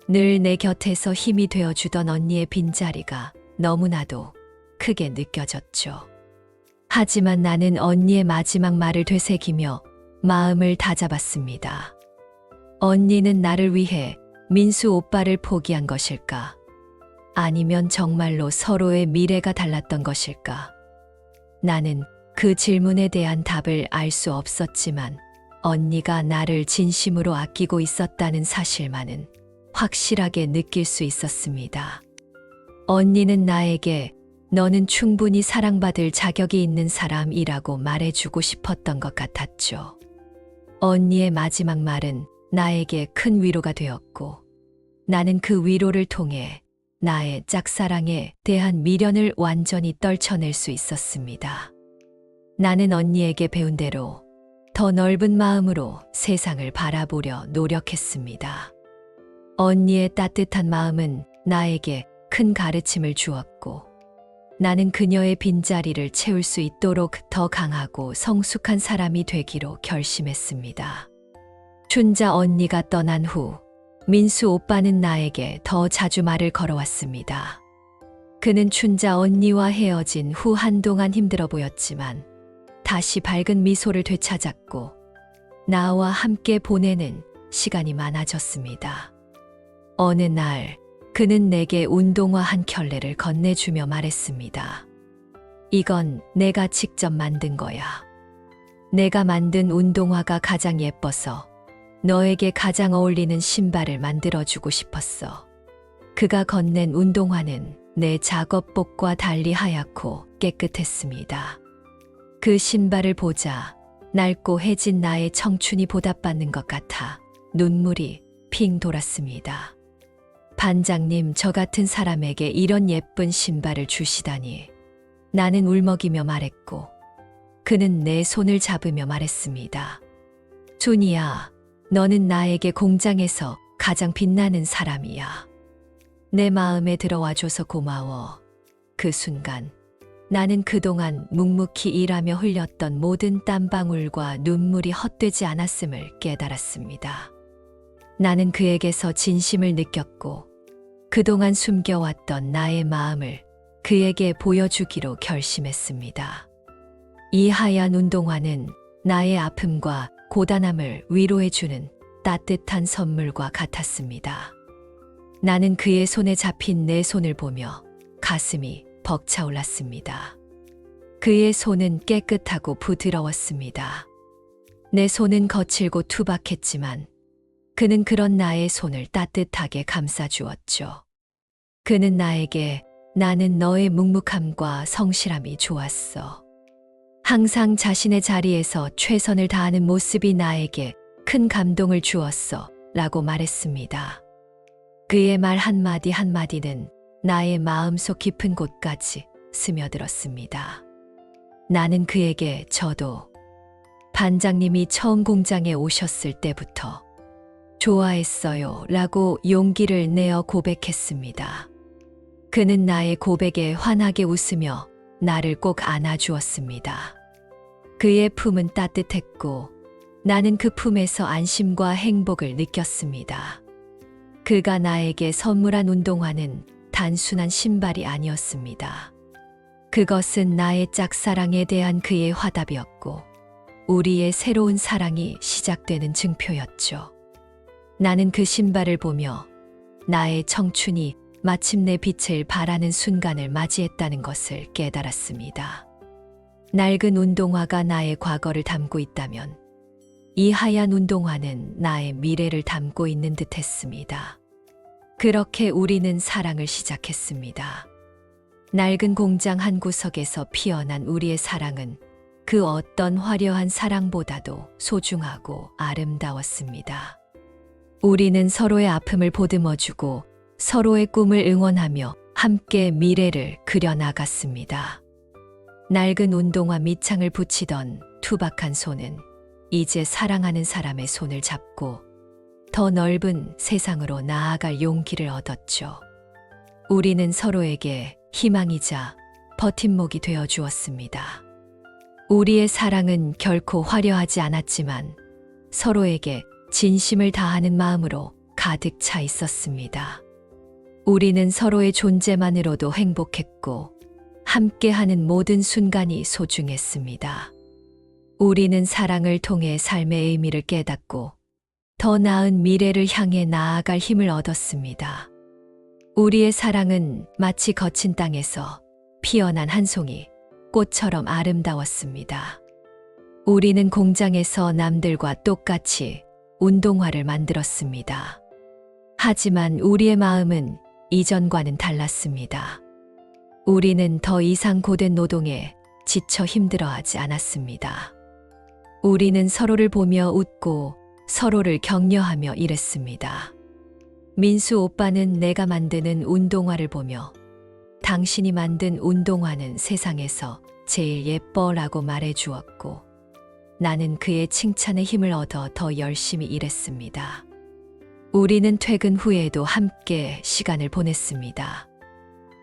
Speaker 1: 늘 내 곁에서 힘이 되어주던 언니의 빈자리가 너무나도 크게 느껴졌죠. 하지만 나는 언니의 마지막 말을 되새기며 마음을 다잡았습니다. 언니는 나를 위해 민수 오빠를 포기한 것일까? 아니면 정말로 서로의 미래가 달랐던 것일까? 나는 그 질문에 대한 답을 알 수 없었지만 언니가 나를 진심으로 아끼고 있었다는 사실만은 확실하게 느낄 수 있었습니다. 언니는 나에게 너는 충분히 사랑받을 자격이 있는 사람이라고 말해주고 싶었던 것 같았죠. 언니의 마지막 말은 나에게 큰 위로가 되었고 나는 그 위로를 통해 나의 짝사랑에 대한 미련을 완전히 떨쳐낼 수 있었습니다. 나는 언니에게 배운 대로 더 넓은 마음으로 세상을 바라보려 노력했습니다. 언니의 따뜻한 마음은 나에게 큰 가르침을 주었고, 나는 그녀의 빈자리를 채울 수 있도록 더 강하고 성숙한 사람이 되기로 결심했습니다. 춘자 언니가 떠난 후 민수 오빠는 나에게 더 자주 말을 걸어왔습니다. 그는 춘자 언니와 헤어진 후 한동안 힘들어 보였지만 다시 밝은 미소를 되찾았고 나와 함께 보내는 시간이 많아졌습니다. 어느 날 그는 내게 운동화 한 켤레를 건네주며 말했습니다. 이건 내가 직접 만든 거야. 내가 만든 운동화가 가장 예뻐서 너에게 가장 어울리는 신발을 만들어주고 싶었어. 그가 건넨 운동화는 내 작업복과 달리 하얗고 깨끗했습니다. 그 신발을 보자 낡고 해진 나의 청춘이 보답받는 것 같아 눈물이 핑 돌았습니다. 반장님, 저 같은 사람에게 이런 예쁜 신발을 주시다니. 나는 울먹이며 말했고 그는 내 손을 잡으며 말했습니다. 준이야, 너는 나에게 공장에서 가장 빛나는 사람이야. 내 마음에 들어와줘서 고마워. 그 순간 나는 그동안 묵묵히 일하며 흘렸던 모든 땀방울과 눈물이 헛되지 않았음을 깨달았습니다. 나는 그에게서 진심을 느꼈고 그동안 숨겨왔던 나의 마음을 그에게 보여주기로 결심했습니다. 이 하얀 운동화는 나의 아픔과 고단함을 위로해주는 따뜻한 선물과 같았습니다. 나는 그의 손에 잡힌 내 손을 보며 가슴이 벅차올랐습니다. 그의 손은 깨끗하고 부드러웠습니다. 내 손은 거칠고 투박했지만 그는 그런 나의 손을 따뜻하게 감싸주었죠. 그는 나에게 나는 너의 묵묵함과 성실함이 좋았어. 항상 자신의 자리에서 최선을 다하는 모습이 나에게 큰 감동을 주었어 라고 말했습니다. 그의 말 한마디 한마디는 나의 마음속 깊은 곳까지 스며들었습니다. 나는 그에게 저도 반장님이 처음 공장에 오셨을 때부터 좋아했어요 라고 용기를 내어 고백했습니다. 그는 나의 고백에 환하게 웃으며 나를 꼭 안아주었습니다. 그의 품은 따뜻했고 나는 그 품에서 안심과 행복을 느꼈습니다. 그가 나에게 선물한 운동화는 단순한 신발이 아니었습니다. 그것은 나의 짝사랑에 대한 그의 화답이었고 우리의 새로운 사랑이 시작되는 증표였죠. 나는 그 신발을 보며 나의 청춘이 마침내 빛을 발하는 순간을 맞이했다는 것을 깨달았습니다. 낡은 운동화가 나의 과거를 담고 있다면 이 하얀 운동화는 나의 미래를 담고 있는 듯 했습니다. 그렇게 우리는 사랑을 시작했습니다. 낡은 공장 한 구석에서 피어난 우리의 사랑은 그 어떤 화려한 사랑보다도 소중하고 아름다웠습니다. 우리는 서로의 아픔을 보듬어주고 서로의 꿈을 응원하며 함께 미래를 그려나갔습니다. 낡은 운동화 밑창을 붙이던 투박한 손은 이제 사랑하는 사람의 손을 잡고 더 넓은 세상으로 나아갈 용기를 얻었죠. 우리는 서로에게 희망이자 버팀목이 되어 주었습니다. 우리의 사랑은 결코 화려하지 않았지만 서로에게 진심을 다하는 마음으로 가득 차 있었습니다. 우리는 서로의 존재만으로도 행복했고 함께하는 모든 순간이 소중했습니다. 우리는 사랑을 통해 삶의 의미를 깨닫고 더 나은 미래를 향해 나아갈 힘을 얻었습니다. 우리의 사랑은 마치 거친 땅에서 피어난 한 송이 꽃처럼 아름다웠습니다. 우리는 공장에서 남들과 똑같이 운동화를 만들었습니다. 하지만 우리의 마음은 이전과는 달랐습니다. 우리는 더 이상 고된 노동에 지쳐 힘들어하지 않았습니다. 우리는 서로를 보며 웃고 서로를 격려하며 일했습니다. 민수 오빠는 내가 만드는 운동화를 보며 당신이 만든 운동화는 세상에서 제일 예뻐라고 말해 주었고 나는 그의 칭찬에 힘을 얻어 더 열심히 일했습니다. 우리는 퇴근 후에도 함께 시간을 보냈습니다.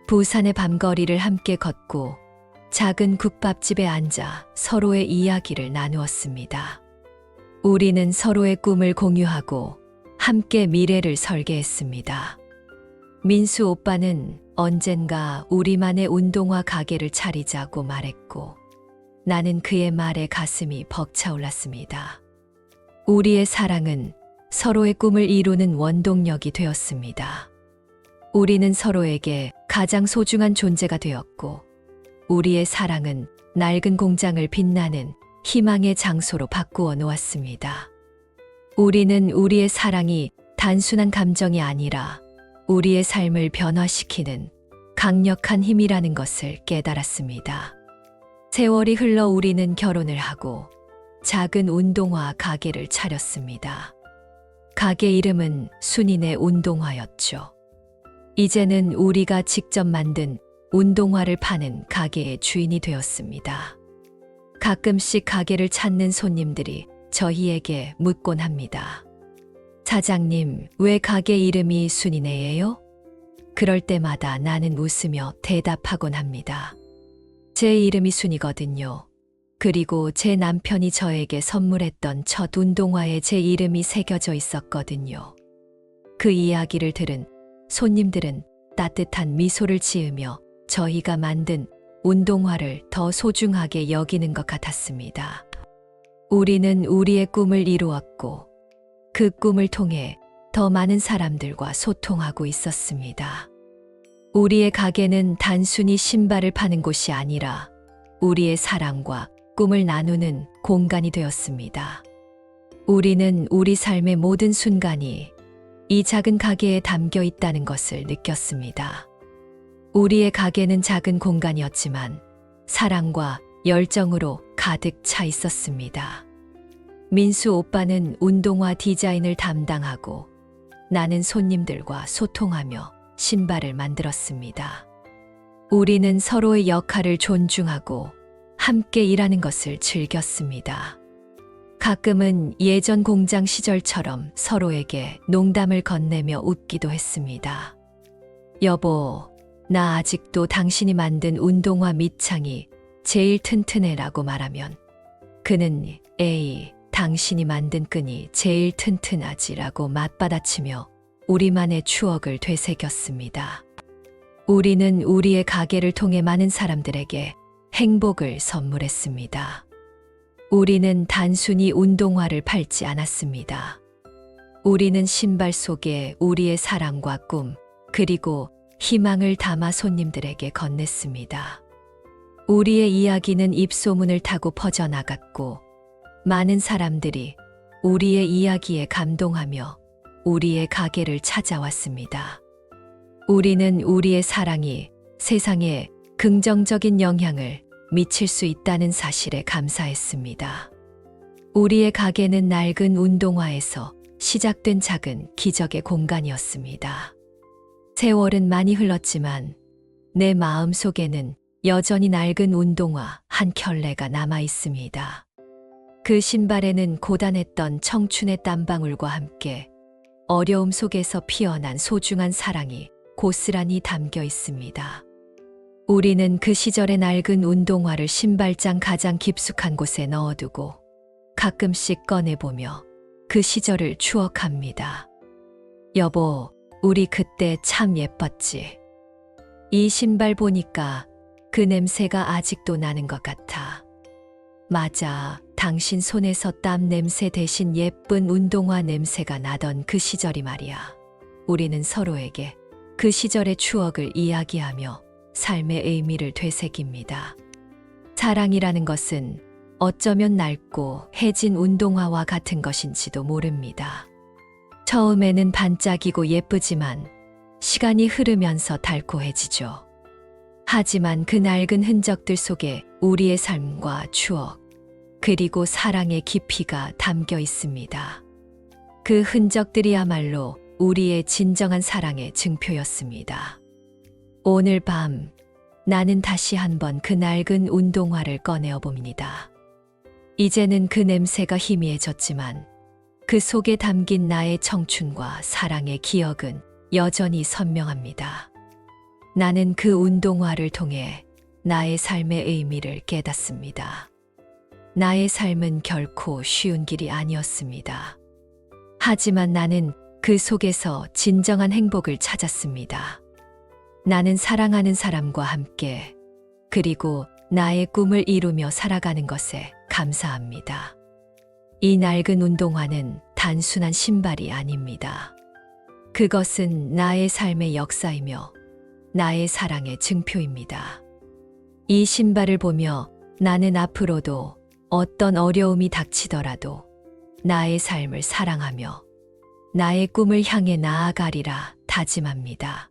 Speaker 1: 부산의 밤거리를 함께 걷고 작은 국밥집에 앉아 서로의 이야기를 나누었습니다. 우리는 서로의 꿈을 공유하고 함께 미래를 설계했습니다. 민수 오빠는 언젠가 우리만의 운동화 가게를 차리자고 말했고, 나는 그의 말에 가슴이 벅차올랐습니다. 우리의 사랑은 서로의 꿈을 이루는 원동력이 되었습니다. 우리는 서로에게 가장 소중한 존재가 되었고, 우리의 사랑은 낡은 공장을 빛나는 희망의 장소로 바꾸어 놓았습니다. 우리는 우리의 사랑이 단순한 감정이 아니라 우리의 삶을 변화시키는 강력한 힘이라는 것을 깨달았습니다. 세월이 흘러 우리는 결혼을 하고 작은 운동화 가게를 차렸습니다. 가게 이름은 순인의 운동화였죠. 이제는 우리가 직접 만든 운동화를 파는 가게의 주인이 되었습니다. 가끔씩 가게를 찾는 손님들이 저희에게 묻곤 합니다. 사장님, 왜 가게 이름이 순이네예요? 그럴 때마다 나는 웃으며 대답하곤 합니다. 제 이름이 순이거든요. 그리고 제 남편이 저에게 선물했던 첫 운동화에 제 이름이 새겨져 있었거든요. 그 이야기를 들은 손님들은 따뜻한 미소를 지으며 저희가 만든 운동화를 더 소중하게 여기는 것 같았습니다. 우리는 우리의 꿈을 이루었고 그 꿈을 통해 더 많은 사람들과 소통하고 있었습니다. 우리의 가게는 단순히 신발을 파는 곳이 아니라 우리의 사랑과 꿈을 나누는 공간이 되었습니다. 우리는 우리 삶의 모든 순간이 이 작은 가게에 담겨 있다는 것을 느꼈습니다. 우리의 가게는 작은 공간이었지만 사랑과 열정으로 가득 차 있었습니다. 민수 오빠는 운동화 디자인을 담당하고 나는 손님들과 소통하며 신발을 만들었습니다. 우리는 서로의 역할을 존중하고 함께 일하는 것을 즐겼습니다. 가끔은 예전 공장 시절처럼 서로에게 농담을 건네며 웃기도 했습니다. 여보, 나 아직도 당신이 만든 운동화 밑창이 제일 튼튼해라고 말하면 그는 에이, 당신이 만든 끈이 제일 튼튼하지라고 맞받아치며 우리만의 추억을 되새겼습니다. 우리는 우리의 가게를 통해 많은 사람들에게 행복을 선물했습니다. 우리는 단순히 운동화를 팔지 않았습니다. 우리는 신발 속에 우리의 사랑과 꿈, 그리고 희망을 담아 손님들에게 건넸습니다. 우리의 이야기는 입소문을 타고 퍼져나갔고 많은 사람들이 우리의 이야기에 감동하며 우리의 가게를 찾아왔습니다. 우리는 우리의 사랑이 세상에 긍정적인 영향을 미칠 수 있다는 사실에 감사했습니다. 우리의 가게는 낡은 운동화에서 시작된 작은 기적의 공간이었습니다. 세월은 많이 흘렀지만 내 마음 속에는 여전히 낡은 운동화 한 켤레가 남아 있습니다. 그 신발에는 고단했던 청춘의 땀방울과 함께 어려움 속에서 피어난 소중한 사랑이 고스란히 담겨 있습니다. 우리는 그 시절의 낡은 운동화를 신발장 가장 깊숙한 곳에 넣어두고 가끔씩 꺼내보며 그 시절을 추억합니다. 여보, 우리 그때 참 예뻤지. 이 신발 보니까 그 냄새가 아직도 나는 것 같아. 맞아, 당신 손에서 땀 냄새 대신 예쁜 운동화 냄새가 나던 그 시절이 말이야. 우리는 서로에게 그 시절의 추억을 이야기하며 삶의 의미를 되새깁니다. 사랑이라는 것은 어쩌면 낡고 해진 운동화와 같은 것인지도 모릅니다. 처음에는 반짝이고 예쁘지만 시간이 흐르면서 달코해지죠. 하지만 그 낡은 흔적들 속에 우리의 삶과 추억, 그리고 사랑의 깊이가 담겨 있습니다. 그 흔적들이야말로 우리의 진정한 사랑의 증표였습니다. 오늘 밤 나는 다시 한번 그 낡은 운동화를 꺼내어 봅니다. 이제는 그 냄새가 희미해졌지만 그 속에 담긴 나의 청춘과 사랑의 기억은 여전히 선명합니다. 나는 그 운동화를 통해 나의 삶의 의미를 깨닫습니다. 나의 삶은 결코 쉬운 길이 아니었습니다. 하지만 나는 그 속에서 진정한 행복을 찾았습니다. 나는 사랑하는 사람과 함께 그리고 나의 꿈을 이루며 살아가는 것에 감사합니다. 이 낡은 운동화는 단순한 신발이 아닙니다. 그것은 나의 삶의 역사이며 나의 사랑의 증표입니다. 이 신발을 보며 나는 앞으로도 어떤 어려움이 닥치더라도 나의 삶을 사랑하며 나의 꿈을 향해 나아가리라 다짐합니다.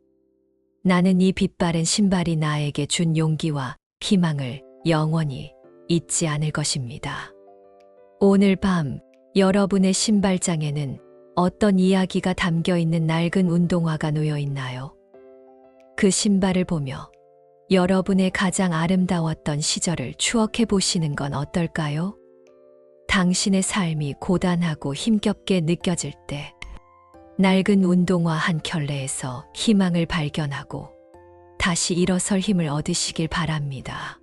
Speaker 1: 나는 이 빛바랜 신발이 나에게 준 용기와 희망을 영원히 잊지 않을 것입니다. 오늘 밤 여러분의 신발장에는 어떤 이야기가 담겨 있는 낡은 운동화가 놓여 있나요? 그 신발을 보며 여러분의 가장 아름다웠던 시절을 추억해 보시는 건 어떨까요? 당신의 삶이 고단하고 힘겹게 느껴질 때 낡은 운동화 한 켤레에서 희망을 발견하고 다시 일어설 힘을 얻으시길 바랍니다.